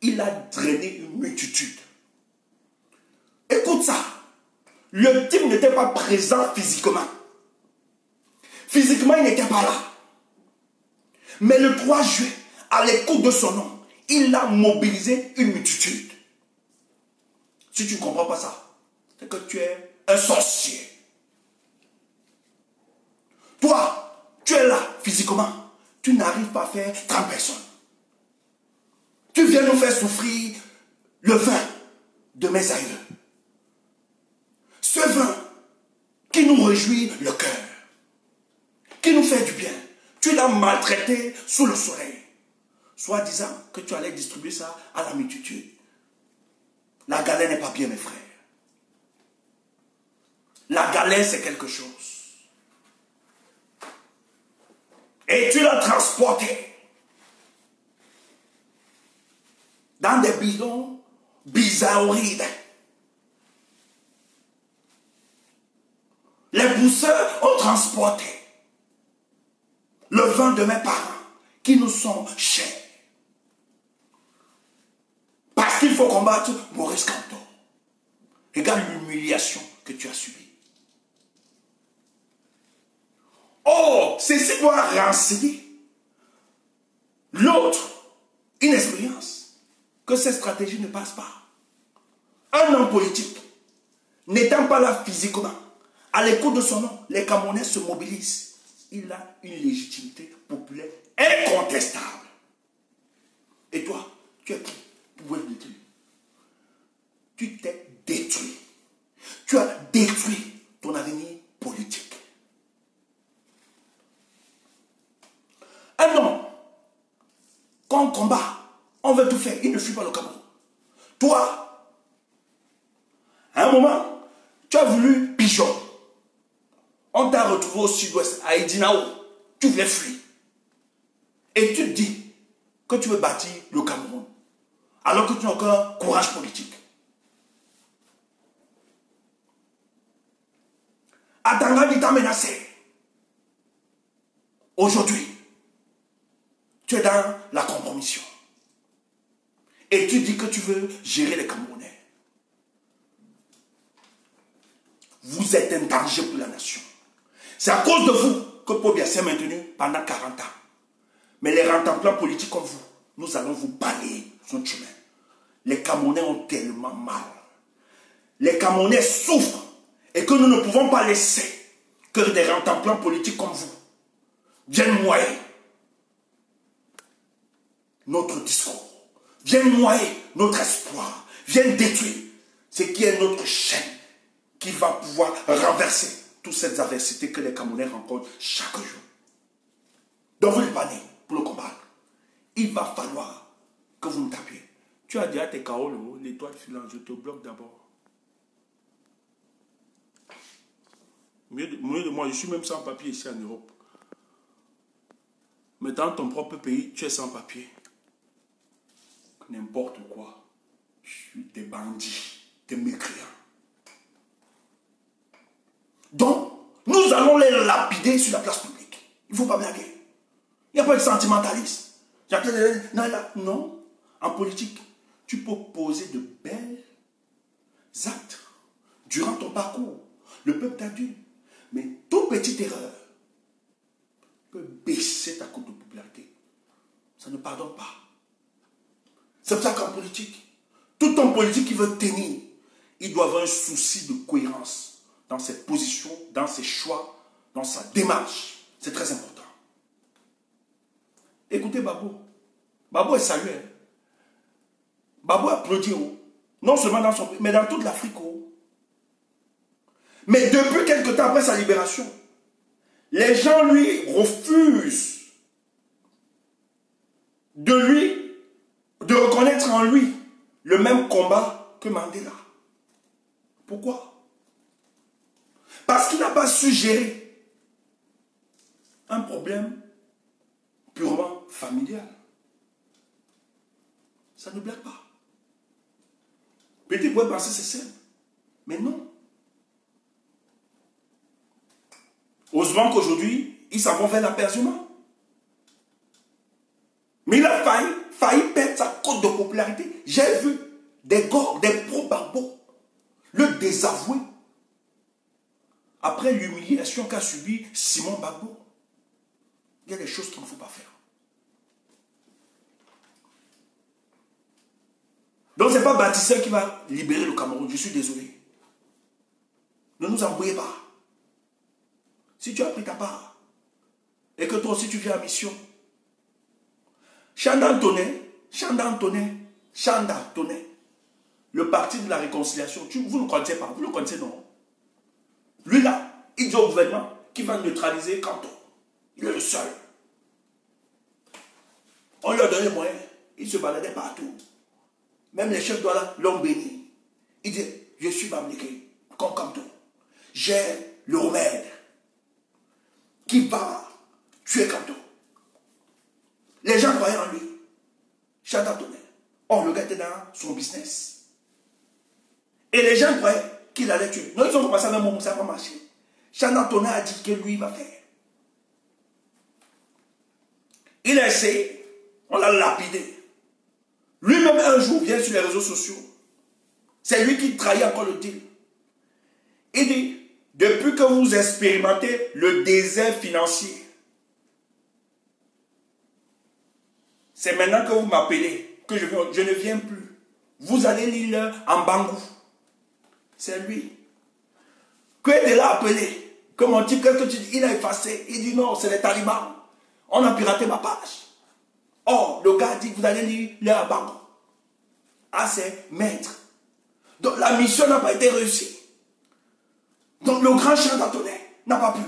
il a drainé une multitude. Écoute ça. Le type n'était pas présent physiquement. Physiquement, il n'était pas là. Mais le 3 juillet, à l'écoute de son nom, il a mobilisé une multitude. Si tu ne comprends pas ça, c'est que tu es un sorcier. Toi, tu es là physiquement. Tu n'arrives pas à faire 30 personnes. Tu viens nous faire souffrir le vin de mes aïeux. Ce vin qui nous réjouit le cœur, qui nous fait du bien. Tu l'as maltraité sous le soleil, soi-disant que tu allais distribuer ça à la multitude. La galère n'est pas bien, mes frères. La galère, c'est quelque chose. Et tu l'as transporté dans des bidons bizarroïdes. Les pousseurs ont transporté le vin de mes parents qui nous sont chers. Parce qu'il faut combattre Maurice Kamto. Regarde l'humiliation que tu as subie. Oh, ceci doit renseigner l'autre inexpérience que cette stratégie ne passe pas. Un homme politique, n'étant pas là physiquement, à l'écoute de son nom, les Camerounais se mobilisent. Il a une légitimité populaire incontestable. Et toi, tu es qui pour le détruire? Tu t'es détruit. Tu as détruit ton avenir politique. Un homme, quand on combat, on veut tout faire. Il ne fuit pas le Cameroun. Toi, à un moment, tu as voulu pigeon. On t'a retrouvé au sud-ouest, à Edinao. Tu voulais fuir. Et tu te dis que tu veux bâtir le Cameroun. Alors que tu n'as aucun courage politique. Atangani t'a menacé. Aujourd'hui, tu es dans la compromission. Et tu dis que tu veux gérer les Camerounais. Vous êtes un danger pour la nation. C'est à cause de vous que Pobia s'est maintenu pendant 40 ans. Mais les rentemplants politiques comme vous, nous allons vous balayer son chemin. Les Camerounais ont tellement mal. Les Camerounais souffrent et que nous ne pouvons pas laisser que des rentemplants politiques comme vous viennent noyer notre discours, viennent noyer notre espoir, viennent détruire ce qui est notre chaîne qui va pouvoir renverser toutes ces adversités que les Camerounais rencontrent chaque jour. Donc vous les prenez pour le combattre. Il va falloir que vous nous tapiez. Tu as dit à tes KO, l'étoile filante, je te bloque d'abord. Mieux de moi, je suis même sans papier ici en Europe. Mais dans ton propre pays, tu es sans papier. N'importe quoi. Je suis des bandits, des mécréants. Donc, nous allons les lapider sur la place publique. Il ne faut pas blaguer. Il n'y a pas de sentimentalisme. Non. En politique, tu peux poser de belles actes durant ton parcours. Le peuple t'a dû. Mais toute petite erreur peut baisser ta courbe de popularité. Ça ne pardonne pas. C'est pour ça qu'en politique, tout homme politique qui veut tenir, il doit avoir un souci de cohérence dans ses positions, dans ses choix, dans sa démarche. C'est très important. Écoutez Babo. Babo est salué. Hein? Babo applaudit. Non seulement dans son pays, mais dans toute l'Afrique. Mais depuis quelque temps après sa libération, les gens lui refusent de reconnaître en lui le même combat que Mandela. Pourquoi? Parce qu'il n'a pas su gérer un problème purement familial. Ça ne blague pas. Peut-être vous pouvez penser c'est simple. Mais non. Heureusement qu'aujourd'hui, ils s'en vont vers l'apaisement. Mais il a failli perdre sa cote de popularité. J'ai vu des gars, des pro-Gbagbo, le désavouer. Après l'humiliation qu'a subi Simon Gbagbo. Il y a des choses qu'il ne faut pas faire. Donc ce n'est pas Bâtisseur qui va libérer le Cameroun. Je suis désolé. Ne nous embrouillez pas. Si tu as pris ta part, et que toi aussi tu viens en mission, Chanda Tonnet, le parti de la réconciliation, vous ne connaissez pas, vous le connaissez non? Lui là, il dit au gouvernement qu'il va neutraliser Kanto. Il est le seul. On lui a donné les moyens, il se baladait partout. Même les chefs douala l'ont béni. Il dit, je suis Bamileke, comme Kanto. J'ai le remède qui va tuer Kanto. Les gens croyaient en lui. Chanda Tonnet. Or, le gars était dans son business. Et les gens croyaient qu'il allait tuer. Non, ils ont commencé à même moment, ça va marcher. Chanda Tonnet a dit que lui, il va faire. Il a essayé. On l'a lapidé. Lui-même, un jour, vient sur les réseaux sociaux. C'est lui qui trahit encore le deal. Il dit, depuis que vous expérimentez le désert financier, c'est maintenant que vous m'appelez, que je ne viens plus. Vous allez lire en Bangou. C'est lui. Que de l'a appelé. Comme on dit, qu'est-ce que tu dis? Il a effacé. Il dit non, c'est les talibans. On a piraté ma page. Or, le gars dit, vous allez lire en Bangou. Ah, c'est maître. Donc la mission n'a pas été réussie. Donc le grand Chanda Tonnet n'a pas pu.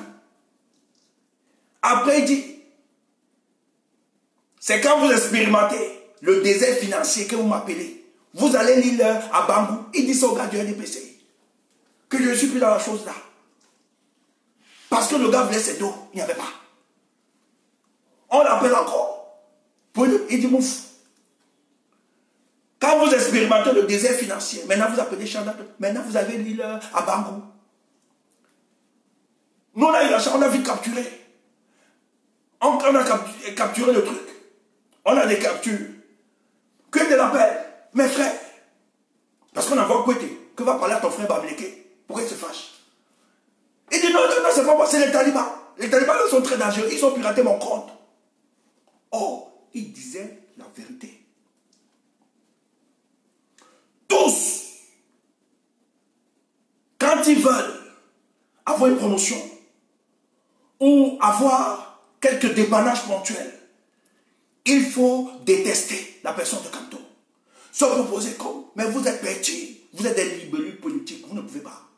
Après, il dit, c'est quand vous expérimentez le désert financier que vous m'appelez. Vous allez lire à Bangou. Il dit ça au gars du NDPC. Que je ne suis plus dans la chose là. Parce que le gars voulait ses dos. Il n'y avait pas. On l'appelle encore. Il dit mouf. Quand vous expérimentez le désert financier, maintenant vous appelez Chanda. Maintenant vous avez lire à Bangou. Nous on a eu la chance, on a vite capturé. On a capturé le truc. On a des captures. Que de l'appel, mes frères. Parce qu'on envoie Kouété, que va parler à ton frère Bamileke. Pourquoi il se fâche? Il dit non, non, non, c'est pas moi, c'est les talibans. Les talibans sont très dangereux, ils ont piraté mon compte. Or, il disait la vérité. Tous, quand ils veulent avoir une promotion ou avoir quelques dépannages ponctuels, il faut détester la personne de Kanto. Se proposer comme, mais vous êtes petits, vous êtes des libellus politiques, vous ne pouvez pas.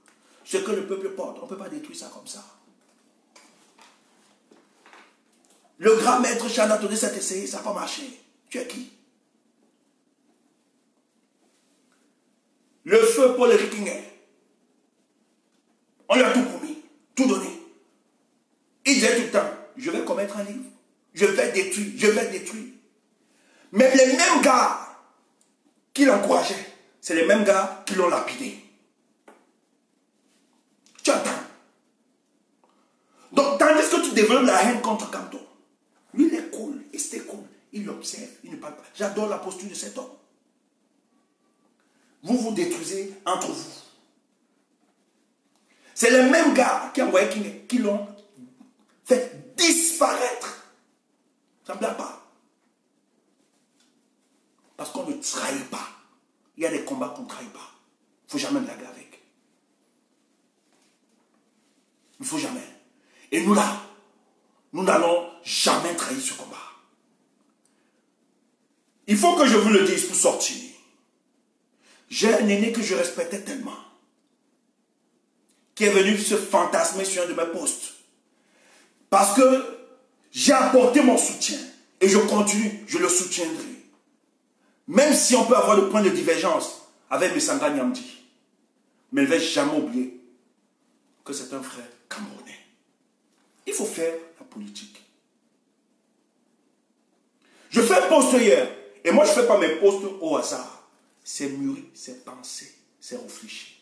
Ce que le peuple porte, on ne peut pas détruire ça comme ça. Le grand maître Chanda Tonnet s'est essayé, ça n'a pas marché. Tu es qui? Le feu Paul Riquinger. On lui a tout promis, tout donné. Il disait tout le temps, je vais commettre un livre, je vais détruire, je vais détruire. Mais les mêmes gars qui l'encourageaient, c'est les mêmes gars qui l'ont lapidé. Tu entends? Donc, tandis que tu développes la haine contre Kanto, lui, il est cool, il était cool, il observe, il ne parle pas. J'adore la posture de cet homme. Vous vous détruisez entre vous. C'est les mêmes gars qui envoyaient qui l'ont fait disparaître. Ça ne me plaît pas. Parce qu'on ne trahit pas. Il y a des combats qu'on ne trahit pas. Il ne faut jamais blaguer avec. Il ne faut jamais. Et nous là, nous n'allons jamais trahir ce combat. Il faut que je vous le dise pour sortir. J'ai un aîné que je respectais tellement, qui est venu se fantasmer sur un de mes postes. Parce que j'ai apporté mon soutien. Et je continue, je le soutiendrai. Même si on peut avoir le point de divergence avec Messanga Nyamdi. Mais il ne va jamais oublier que c'est un frère camerounais. Il faut faire la politique. Je fais un post hier. Et moi, je ne fais pas mes posts au hasard. C'est mûri, c'est pensé. c'est réfléchi.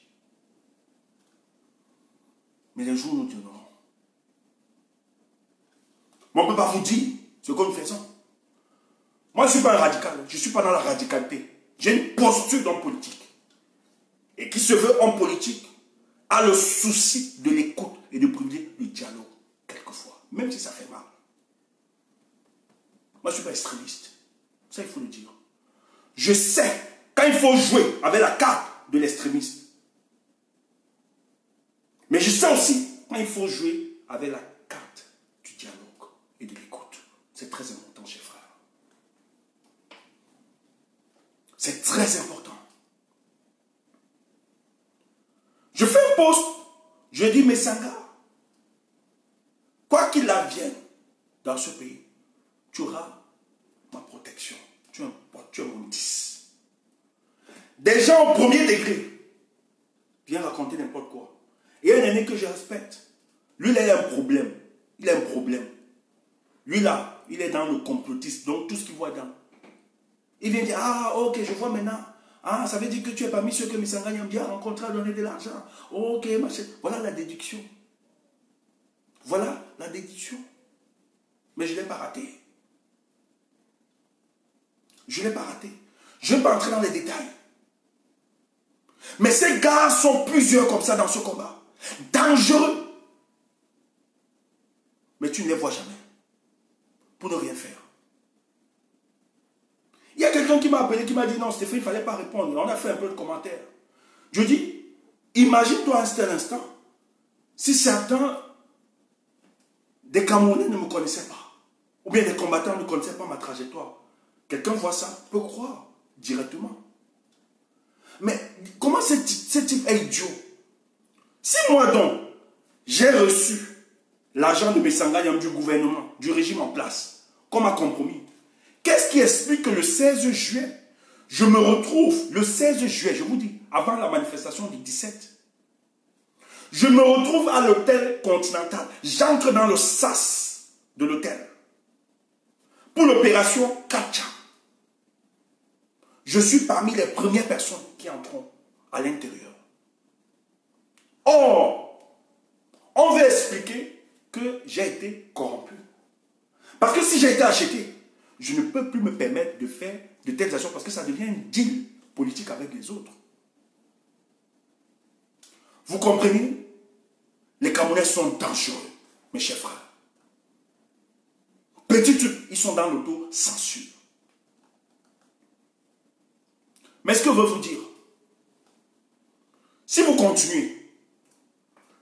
Mais les jours nous diront. Mais on ne peut pas vous dire ce que nous faisons. Moi, je ne suis pas un radical. Je ne suis pas dans la radicalité. J'ai une posture d'homme politique. Et qui se veut homme politique a le souci de l'écoute et de privilégier le dialogue, quelquefois. Même si ça fait mal. Moi, je ne suis pas extrémiste. Ça, il faut le dire. Je sais quand il faut jouer avec la carte de l'extrémiste. Mais je sais aussi quand il faut jouer avec la carte du dialogue et de l'écoute. C'est très important, chers frères. C'est très important. Je fais un post, je dis, mais Sanga, quoi qu'il advienne dans ce pays, tu auras ma protection. Tu es mon 10. Des gens au premier degré viennent raconter n'importe quoi. Il y a un aîné que je respecte. Lui, là, il a un problème. Il a un problème. Lui, là, il est dans le complotiste. Donc, tout ce qu'il voit dans. Il vient dire, ah, ok, je vois maintenant. Ah, ça veut dire que tu es parmi ceux que Missanga Nyambi a rencontré à donner de l'argent. Ok, machin. Voilà la déduction. Voilà la déduction. Mais je ne l'ai pas raté. Je ne l'ai pas raté. Je ne vais pas entrer dans les détails. Mais ces gars sont plusieurs comme ça dans ce combat. Dangereux. Mais tu ne les vois jamais. Pour ne rien faire. Il y a quelqu'un qui m'a appelé, qui m'a dit non, Stéphane, il ne fallait pas répondre. On a fait un peu de commentaires. Je dis, imagine-toi un tel instant, si certains des Camerounais ne me connaissaient pas, ou bien des combattants ne connaissaient pas ma trajectoire. Quelqu'un voit ça, peut croire directement. Mais comment ce type est idiot? Si moi donc, j'ai reçu l'argent de Missanga Nyambi du gouvernement, du régime en place, comme un compromis, qu'est-ce qui explique que le 16 juillet, je me retrouve, le 16 juillet, je vous dis, avant la manifestation du 17, je me retrouve à l'hôtel Continental. J'entre dans le sas de l'hôtel pour l'opération Kacha. Je suis parmi les premières personnes qui entreront à l'intérieur. Or, on veut expliquer que j'ai été corrompu. Parce que si j'ai été acheté, je ne peux plus me permettre de faire de telles actions parce que ça devient une deal politique avec les autres. Vous comprenez? Les Camerounais sont dangereux, mes chers frères. Petit truc, ils sont dans l'auto-censure. Mais ce que je veux vous dire, si vous continuez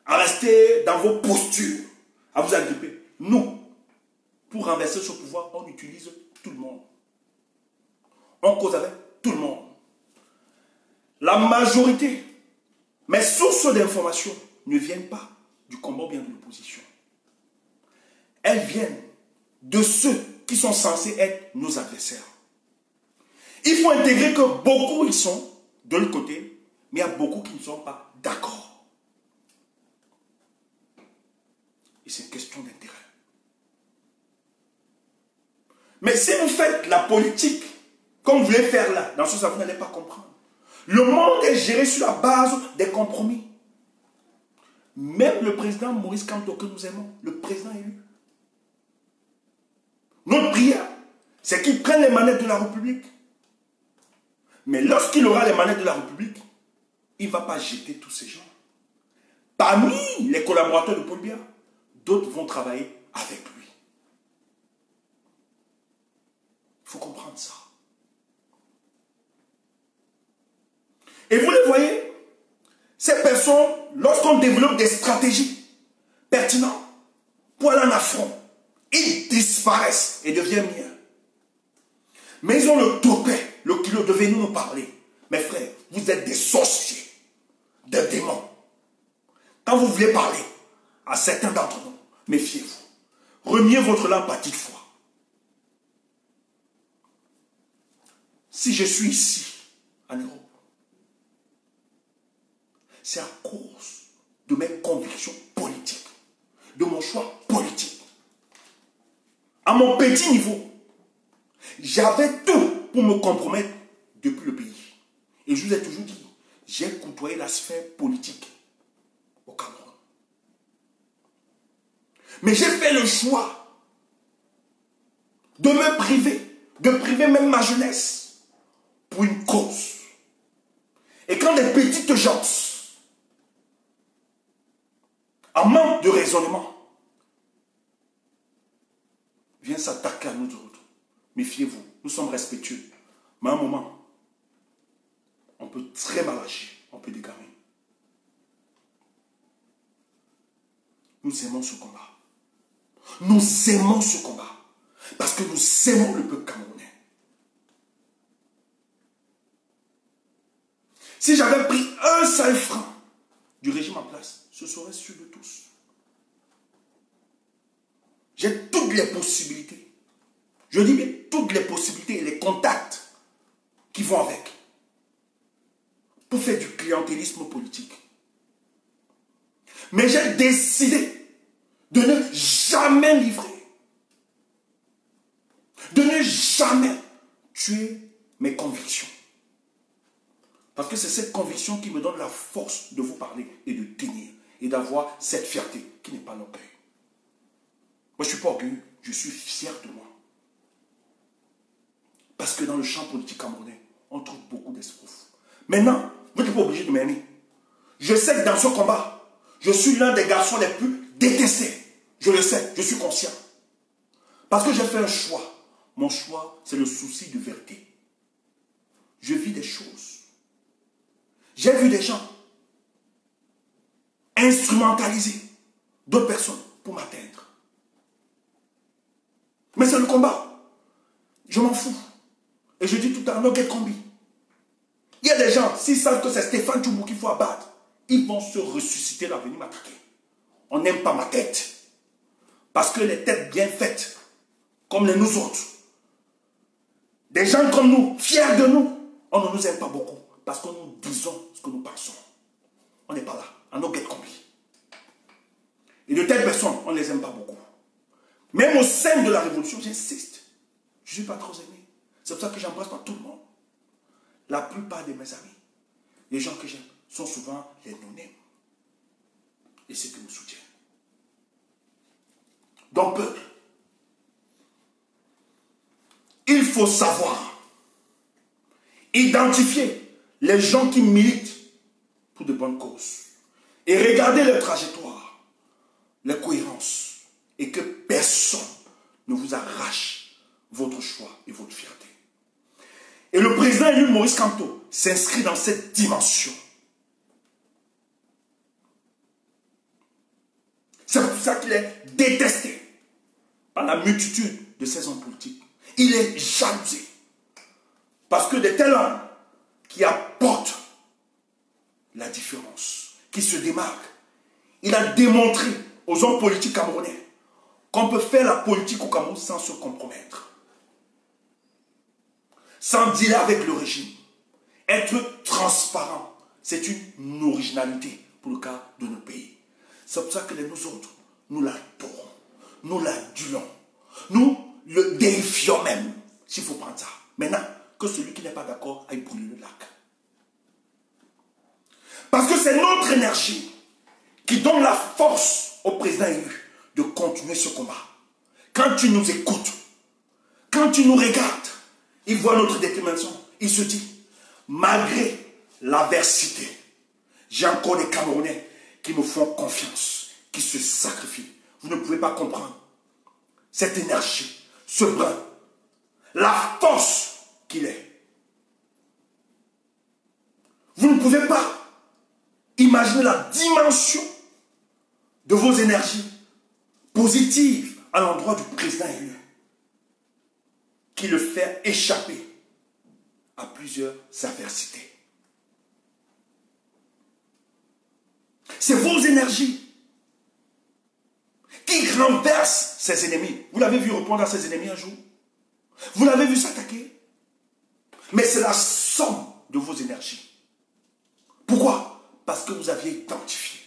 à rester dans vos postures, à vous agripper, nous, pour renverser ce pouvoir, on utilise tout le monde. On cause avec tout le monde. La majorité, mes sources d'information ne viennent pas du combat ou bien de l'opposition. Elles viennent de ceux qui sont censés être nos adversaires. Il faut intégrer que beaucoup ils sont de l'autre côté, mais il y a beaucoup qui ne sont pas d'accord. Et c'est une question d'intérêt. Mais si vous faites la politique, comme vous voulez faire là, dans ce sens, vous n'allez pas comprendre. Le monde est géré sur la base des compromis. Même le président Maurice Kamto que nous aimons, le président élu. Notre prière, c'est qu'il prenne les manettes de la République. Mais lorsqu'il aura les manettes de la République, il ne va pas jeter tous ces gens. Parmi les collaborateurs de Paul Biya, d'autres vont travailler avec lui. Il faut comprendre ça. Et vous les voyez, ces personnes, lorsqu'on développe des stratégies pertinentes pour aller en affront, ils disparaissent et deviennent miens. Mais ils ont le topet, le kilo, devez nous parler. Mes frères, vous êtes des sorciers, des démons. Quand vous voulez parler à certains d'entre nous, méfiez-vous. Reniez votre langue à petite foi. Si je suis ici, en Europe, c'est à cause de mes convictions politiques, de mon choix politique. À mon petit niveau, j'avais tout pour me compromettre depuis le pays. Et je vous ai toujours dit, j'ai côtoyé la sphère politique au Cameroun. Mais j'ai fait le choix de me priver, de priver même ma jeunesse pour une cause. Et quand des petites gens, en manque de raisonnement, viennent s'attaquer à nous autres, méfiez-vous, nous sommes respectueux. Mais à un moment, on peut très mal agir, on peut dégager. Nous aimons ce combat. Nous aimons ce combat. Parce que nous aimons le peuple camerounais. Si j'avais pris un seul franc du régime en place, ce serait sûr de tous. J'ai toutes les possibilités. Je dis bien toutes les possibilités et les contacts qui vont avec. Pour faire du clientélisme politique. Mais j'ai décidé de ne jamais livrer. De ne jamais tuer mes convictions. Parce que c'est cette conviction qui me donne la force de vous parler et de tenir. Et d'avoir cette fierté qui n'est pas l'orgueil. Moi, je ne suis pas orgueilleux, je suis fier de moi. Parce que dans le champ politique camerounais, on trouve beaucoup d'espoufs. Maintenant, vous n'êtes pas obligé de m'aimer. Je sais que dans ce combat, je suis l'un des garçons les plus détestés. Je le sais, je suis conscient. Parce que j'ai fait un choix. Mon choix, c'est le souci de vérité. Je vis des choses. J'ai vu des gens instrumentaliser d'autres personnes pour m'atteindre. Mais c'est le combat. Je m'en fous. Et je dis tout à l'heure, no get combi. Il y a des gens, s'ils savent que c'est Stéphane Tchoubou qu'il faut abattre, ils vont se ressusciter là, venir m'attaquer. On n'aime pas ma tête. Parce que les têtes bien faites, comme les nous autres, des gens comme nous, fiers de nous, on ne nous aime pas beaucoup. Parce que nous disons ce que nous pensons. On n'est pas là. On no get combi. Et de telles personnes, on ne les aime pas beaucoup. Même au sein de la révolution, j'insiste. Je ne suis pas trop aimé. C'est pour ça que j'embrasse pas tout le monde. La plupart de mes amis, les gens que j'aime, sont souvent les non-aimés. Et ceux qui me soutiennent. Donc, peuple, il faut savoir identifier les gens qui militent pour de bonnes causes et regarder leur trajectoire, leur cohérence et que personne ne vous arrache votre choix et votre fierté. Et le président élu Maurice Kamto s'inscrit dans cette dimension. C'est pour ça qu'il est détesté par la multitude de ses hommes politiques. Il est jalousé. Parce que de tels hommes qui apportent la différence, qui se démarquent, il a démontré aux hommes politiques camerounais qu'on peut faire la politique au Cameroun sans se compromettre. Sans dealer avec le régime. Être transparent, c'est une originalité pour le cas de nos pays. C'est pour ça que nous autres, nous l'adorons, nous l'adulons, nous le déifions même, s'il faut prendre ça. Maintenant, que celui qui n'est pas d'accord aille brûler le lac. Parce que c'est notre énergie qui donne la force au président élu de continuer ce combat. Quand tu nous écoutes, quand tu nous regardes, il voit notre détermination, il se dit, malgré l'adversité, j'ai encore des Camerounais qui me font confiance, qui se sacrifient. Vous ne pouvez pas comprendre cette énergie, ce brin, la force qu'il est. Vous ne pouvez pas imaginer la dimension de vos énergies positives à l'endroit du président élu qui le fait échapper à plusieurs adversités. C'est vos énergies qui renversent ses ennemis. Vous l'avez vu répondre à ses ennemis un jour? Vous l'avez vu s'attaquer? Mais c'est la somme de vos énergies. Pourquoi? Parce que vous aviez identifié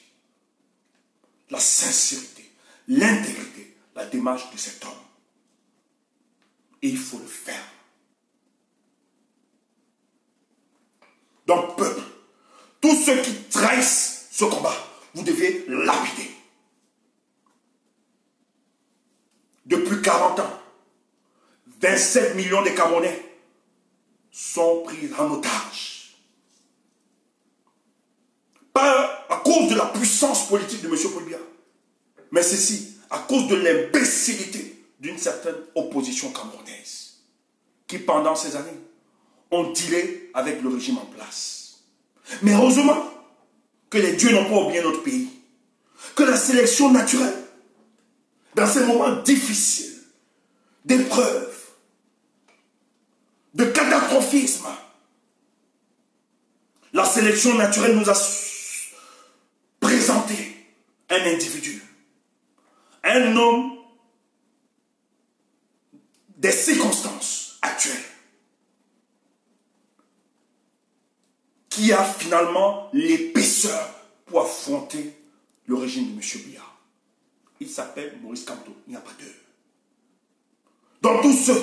la sincérité, l'intégrité, la démarche de cet homme. Et il faut le faire. Donc, peuple, Tous ceux qui trahissent ce combat, vous devez lapider. Depuis 40 ans, 27 millions de Camerounais sont pris en otage. Pas à cause de la puissance politique de M. Paul Biya, mais ceci à cause de l'imbécilité d'une certaine opposition camerounaise qui, pendant ces années, ont dealé avec le régime en place. Mais heureusement que les dieux n'ont pas oublié notre pays, que la sélection naturelle, dans ces moments difficiles, d'épreuves, de catastrophisme, la sélection naturelle nous a présenté un individu, un homme des circonstances actuelles, qui a finalement l'épaisseur pour affronter le régime de M. Biya. Il s'appelle Maurice Kamto, il n'y a pas d'eux. Donc tous ceux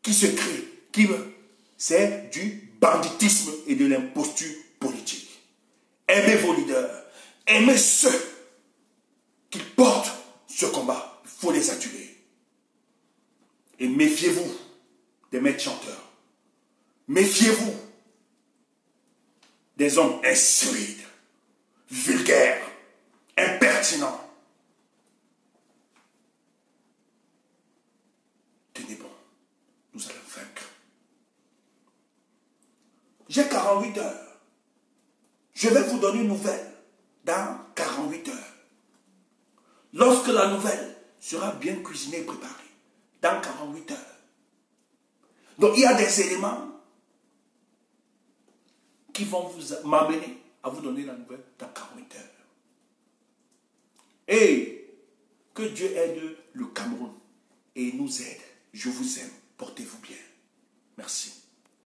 qui se créent, qui veulent, c'est du banditisme et de l'imposture politique. Aimez vos leaders, aimez ceux qui portent ce combat. Il faut les adjurer. Et méfiez-vous des maîtres chanteurs. Méfiez-vous des hommes insolides, vulgaires, impertinents. Tenez bon, nous allons vaincre. J'ai 48 heures. Je vais vous donner une nouvelle dans 48 heures. Lorsque la nouvelle sera bien cuisinée et préparée, dans 48 heures. Donc il y a des éléments qui vont m'amener à vous donner la nouvelle dans 48 heures. Et que Dieu aide le Cameroun et nous aide. Je vous aime. Portez-vous.